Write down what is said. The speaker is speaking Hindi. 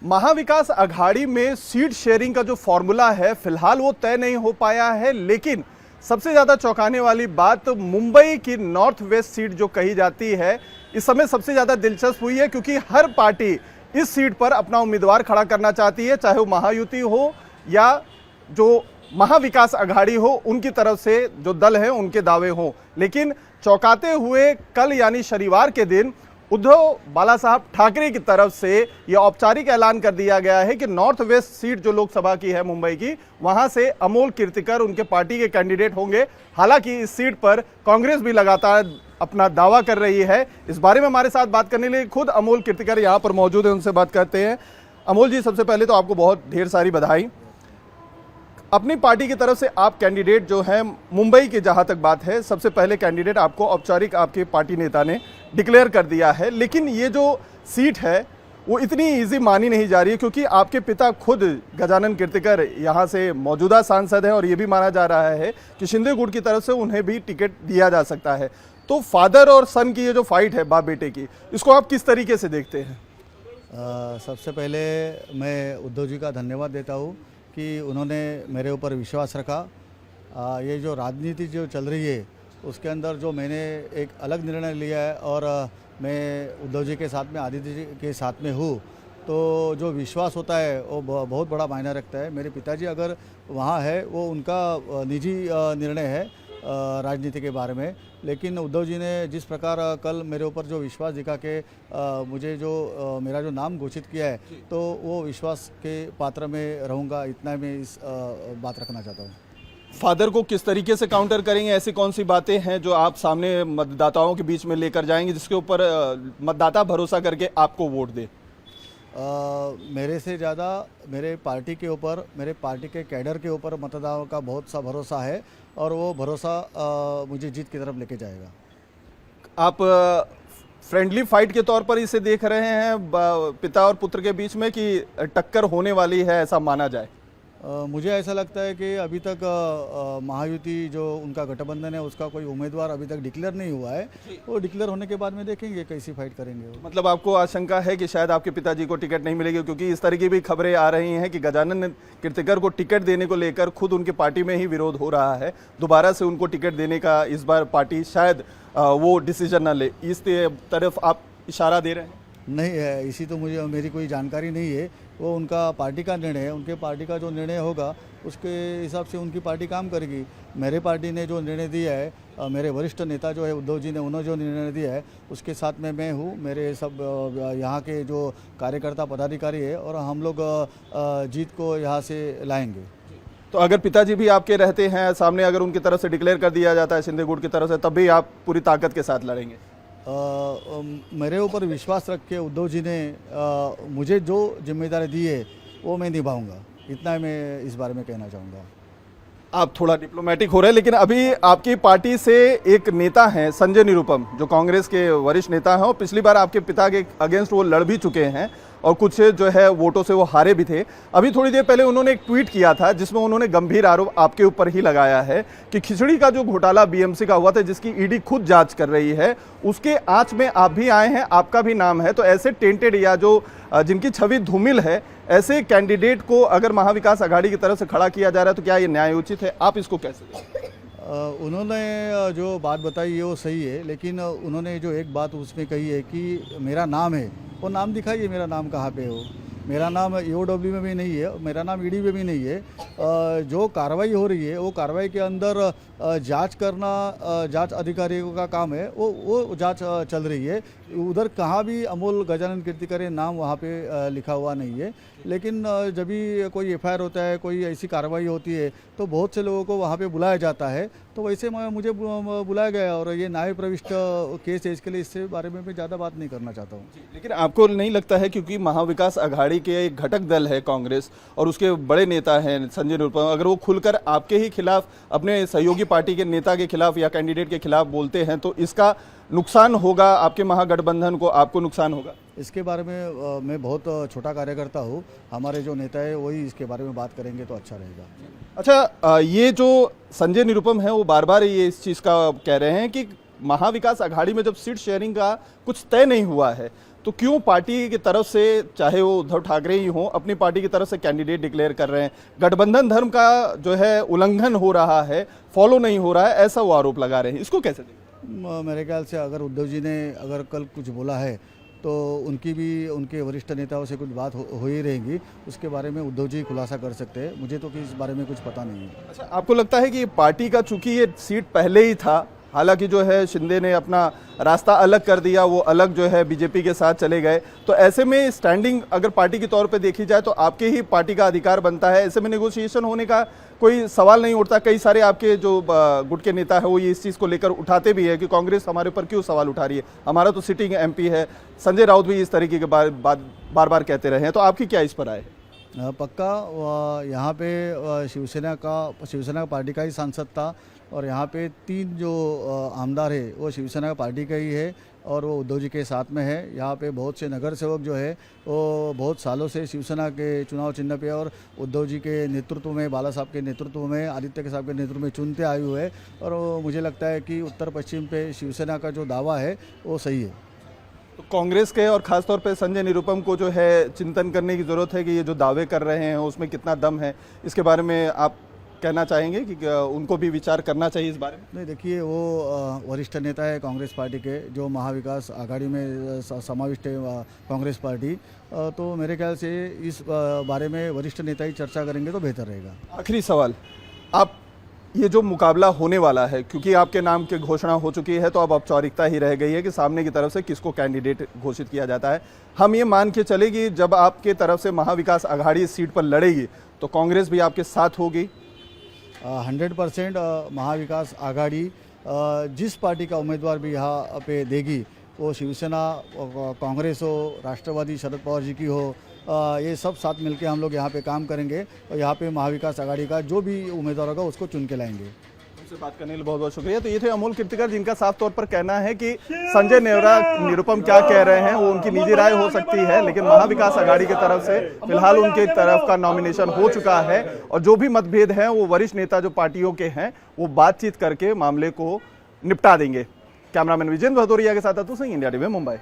महाविकास अघाड़ी में सीट शेयरिंग का जो फॉर्मूला है फिलहाल वो तय नहीं हो पाया है, लेकिन सबसे ज्यादा चौंकाने वाली बात मुंबई की नॉर्थ वेस्ट सीट जो कही जाती है इस समय सबसे ज्यादा दिलचस्प हुई है, क्योंकि हर पार्टी इस सीट पर अपना उम्मीदवार खड़ा करना चाहती है, चाहे वो महायुति हो या जो महाविकास अघाड़ी हो, उनकी तरफ से जो दल है उनके दावे हो। लेकिन चौंकाते हुए कल यानी शनिवार के दिन उद्धव बाला साहब ठाकरे की तरफ से यह औपचारिक ऐलान कर दिया गया है कि नॉर्थ वेस्ट सीट जो लोकसभा की है मुंबई की, वहां से अमोल कीर्तिकर उनके पार्टी के कैंडिडेट होंगे। हालांकि इस सीट पर कांग्रेस भी लगातार अपना दावा कर रही है। इस बारे में हमारे साथ बात करने के लिए खुद अमोल कीर्तिकर यहां पर मौजूद है, उनसे बात करते हैं। अमोल जी, सबसे पहले तो आपको बहुत ढेर सारी बधाई। अपनी पार्टी की तरफ से आप कैंडिडेट जो हैं मुंबई की, जहां तक बात है, सबसे पहले कैंडिडेट आपको औपचारिक आपके पार्टी नेता ने डिक्लेयर कर दिया है। लेकिन ये जो सीट है वो इतनी इजी मानी नहीं जा रही है, क्योंकि आपके पिता खुद गजानन कीर्तिकर यहां से मौजूदा सांसद हैं और ये भी माना जा रहा है कि शिंदे गुट की तरफ से उन्हें भी टिकट दिया जा सकता है। तो फादर और सन की ये जो फाइट है, बाप बेटे की, इसको आप किस तरीके से देखते हैं? सबसे पहले मैं उद्धव जी का धन्यवाद देता हूँ कि उन्होंने मेरे ऊपर विश्वास रखा। ये जो राजनीति जो चल रही है उसके अंदर जो मैंने एक अलग निर्णय लिया है और मैं उद्धव जी के साथ में, आदित्य जी के साथ में हूँ, तो जो विश्वास होता है वो बहुत बड़ा मायने रखता है। मेरे पिताजी अगर वहाँ है, वो उनका निजी निर्णय है राजनीति के बारे में, लेकिन उद्धव जी ने जिस प्रकार कल मेरे ऊपर जो विश्वास दिखा के मुझे जो मेरा जो नाम घोषित किया है, तो वो विश्वास के पात्र में रहूँगा, इतना मैं इस बात रखना चाहता हूँ। फादर को किस तरीके से काउंटर करेंगे? ऐसी कौन सी बातें हैं जो आप सामने मतदाताओं के बीच में लेकर जाएंगे जिसके ऊपर मतदाता भरोसा करके आपको वोट दे? मेरे से ज़्यादा मेरे पार्टी के ऊपर, मेरे पार्टी के कैडर के ऊपर मतदाताओं का बहुत सा भरोसा है और वो भरोसा मुझे जीत की तरफ लेके जाएगा। आप फ्रेंडली फाइट के तौर पर इसे देख रहे हैं पिता और पुत्र के बीच में, कि टक्कर होने वाली है ऐसा माना जाए? मुझे ऐसा लगता है कि अभी तक महायुति जो उनका गठबंधन है उसका कोई उम्मीदवार अभी तक डिक्लेयर नहीं हुआ है। वो डिक्लेयर होने के बाद में देखेंगे कैसी फाइट करेंगे वो। मतलब आपको आशंका है कि शायद आपके पिताजी को टिकट नहीं मिलेगी, क्योंकि इस तरह की भी खबरें आ रही हैं कि गजानन कीर्तिकर को टिकट देने को लेकर खुद उनकी पार्टी में ही विरोध हो रहा है। दोबारा से उनको टिकट देने का इस बार पार्टी शायद वो डिसीजन न ले, इस तरफ आप इशारा दे रहे हैं? नहीं है, इसी तो मुझे मेरी कोई जानकारी नहीं है। वो उनका पार्टी का निर्णय है, उनके पार्टी का जो निर्णय होगा उसके हिसाब से उनकी पार्टी काम करेगी। मेरे पार्टी ने जो निर्णय दिया है, मेरे वरिष्ठ नेता जो है उद्धव जी ने, उन्होंने जो निर्णय दिया है उसके साथ में मैं हूँ। मेरे सब यहाँ के जो कार्यकर्ता पदाधिकारी है और हम लोग जीत को यहाँ से लाएंगे। तो अगर पिताजी भी आपके रहते हैं सामने, अगर उनकी तरफ से डिक्लेयर कर दिया जाता है शिंदे गुट की तरफ से, तब भी आप पूरी ताकत के साथ लड़ेंगे? मेरे ऊपर विश्वास रख के उद्धव जी ने मुझे जो जिम्मेदारी दी है वो मैं निभाऊंगा, इतना मैं इस बारे में कहना चाहूँगा। आप थोड़ा डिप्लोमेटिक हो रहे हैं, लेकिन अभी आपकी पार्टी से एक नेता हैं संजय निरुपम, जो कांग्रेस के वरिष्ठ नेता हैं और पिछली बार आपके पिता के अगेंस्ट वो लड़ भी चुके हैं और कुछ जो है वोटों से वो हारे भी थे। अभी थोड़ी देर पहले उन्होंने एक ट्वीट किया था जिसमें उन्होंने गंभीर आरोप आपके ऊपर ही लगाया है कि खिचड़ी का जो घोटाला बीएमसी का हुआ था, जिसकी ईडी खुद जांच कर रही है, उसके आंच में आप भी आए हैं, आपका भी नाम है। तो ऐसे टेंटेड या जो जिनकी छवि धूमिल है, ऐसे कैंडिडेट को अगर महाविकास अघाड़ी की तरफ से खड़ा किया जा रहा है, तो क्या ये न्यायोचित है? आप इसको कैसे देखते हैं? उन्होंने जो बात बताई है वो सही है, लेकिन उन्होंने जो एक बात उसमें कही है कि मेरा नाम है, वो नाम दिखाइए, मेरा नाम कहाँ पे हो? मेरा नाम ईओडब्ल्यू में भी नहीं है, मेरा नाम ईडी में भी नहीं है। जो कार्रवाई हो रही है वो कार्रवाई के अंदर जांच करना जांच अधिकारियों का काम है, वो जांच चल रही है। उधर कहाँ भी अमोल गजानन कीर्तिकर नाम वहाँ पे लिखा हुआ नहीं है। लेकिन जब भी कोई एफआईआर होता है, कोई ऐसी कार्रवाई होती है, तो बहुत से लोगों को वहाँ पे बुलाया जाता है। तो वैसे मुझे बुलाया गया और ये न्याय प्रविष्ट केस है, इसके लिए इससे बारे में मैं ज़्यादा बात नहीं करना चाहता हूँ। लेकिन आपको नहीं लगता है, क्योंकि महाविकास अघाड़ी के एक घटक दल है कांग्रेस और उसके बड़े नेता हैं संजय निरुपम, अगर वो खुलकर आपके ही खिलाफ, अपने सहयोगी पार्टी के नेता के खिलाफ या कैंडिडेट के खिलाफ बोलते हैं, तो इसका नुकसान होगा आपके महागठबंधन को, आपको नुकसान होगा? इसके बारे में मैं बहुत छोटा कार्यकर्ता हूँ, हमारे जो नेता है वही इसके बारे में बात करेंगे तो अच्छा रहेगा। अच्छा, ये जो संजय निरुपम है वो बार बार ये इस चीज़ का कह रहे हैं कि महाविकास अघाड़ी में जब सीट शेयरिंग का कुछ तय नहीं हुआ है, तो क्यों पार्टी की तरफ से, चाहे वो उद्धव ठाकरे ही हो, अपनी पार्टी की तरफ से कैंडिडेट डिक्लेयर कर रहे हैं? गठबंधन धर्म का जो है उल्लंघन हो रहा है, फॉलो नहीं हो रहा है, ऐसा वो आरोप लगा रहे हैं। इसको कैसे देखें? मेरे ख्याल से अगर उद्धव जी ने अगर कल कुछ बोला है तो उनकी भी उनके वरिष्ठ नेताओं से कुछ बात हो ही रहेगी, उसके बारे में उद्धव जी खुलासा कर सकते हैं। मुझे तो इस बारे में कुछ पता नहीं है। अच्छा, आपको लगता है कि पार्टी का, चूंकि ये सीट पहले ही था, हालांकि जो है शिंदे ने अपना रास्ता अलग कर दिया, वो अलग जो है बीजेपी के साथ चले गए, तो ऐसे में स्टैंडिंग अगर पार्टी के तौर पे देखी जाए तो आपके ही पार्टी का अधिकार बनता है, ऐसे में नेगोशिएशन होने का कोई सवाल नहीं उठता? कई सारे आपके जो गुट के नेता है वो ये इस चीज़ को लेकर उठाते भी है कि कांग्रेस हमारे ऊपर क्यों सवाल उठा रही है, हमारा तो सिटिंग एमपी है। संजय राउत भी इस तरीके के बार बार कहते रहे हैं, तो आपकी क्या इस पर आए? पक्का यहाँ पे शिवसेना पार्टी का ही सांसद था और यहाँ पे 3 जो आमदार है वो शिवसेना पार्टी का ही है और वो उद्धव जी के साथ में है। यहाँ पे बहुत से नगर सेवक जो है वो बहुत सालों से शिवसेना के चुनाव चिन्ह पे और उद्धव जी के नेतृत्व में, बाला साहब के नेतृत्व में, आदित्य के साहब के नेतृत्व में चुनते आए हुए हैं और मुझे लगता है कि उत्तर पश्चिम पे शिवसेना का जो दावा है वो सही है। तो कांग्रेस के और खासतौर पे संजय निरुपम को जो है चिंतन करने की जरूरत है कि ये जो दावे कर रहे हैं उसमें कितना दम है, इसके बारे में आप कहना चाहेंगे कि उनको भी विचार करना चाहिए इस बारे में? नहीं, देखिए वो वरिष्ठ नेता है कांग्रेस पार्टी के, जो महाविकास आघाड़ी में समाविष्ट है कांग्रेस पार्टी, तो मेरे ख्याल से इस बारे में वरिष्ठ नेता ही चर्चा करेंगे तो बेहतर रहेगा। आखिरी सवाल, आप ये जो मुकाबला होने वाला है, क्योंकि आपके नाम की घोषणा हो चुकी है, तो अब औपचारिकता ही रह गई है कि सामने की तरफ से किसको कैंडिडेट घोषित किया जाता है। हम ये मान के चले कि जब आपके तरफ से महाविकास आघाड़ी इस सीट पर लड़ेगी तो कांग्रेस भी आपके साथ होगी? 100% महाविकास आघाड़ी जिस पार्टी का उम्मीदवार भी यहाँ पे देगी, वो शिवसेना, कांग्रेस हो, राष्ट्रवादी शरद पवार जी की हो, ये सब साथ मिलके हम लोग यहाँ पे काम करेंगे और यहाँ पे महाविकास आघाड़ी का जो भी उम्मीदवार होगा उसको चुन के लाएंगे। हमसे बात करने के लिए बहुत बहुत शुक्रिया। तो ये थे अमोल कीर्तिकर, जिनका साफ तौर पर कहना है कि संजय निरुपम क्या कह रहे हैं वो उनकी निजी राय हो सकती है, लेकिन महाविकास आघाड़ी की तरफ से फिलहाल उनके तरफ का नॉमिनेशन हो चुका है और जो भी मतभेद हैं वो वरिष्ठ नेता जो पार्टियों के हैं वो बातचीत करके मामले को निपटा देंगे। कैमरामैन विजेंद्र भदौरिया के साथ अतुल सिंह, इंडिया टीवी मुंबई।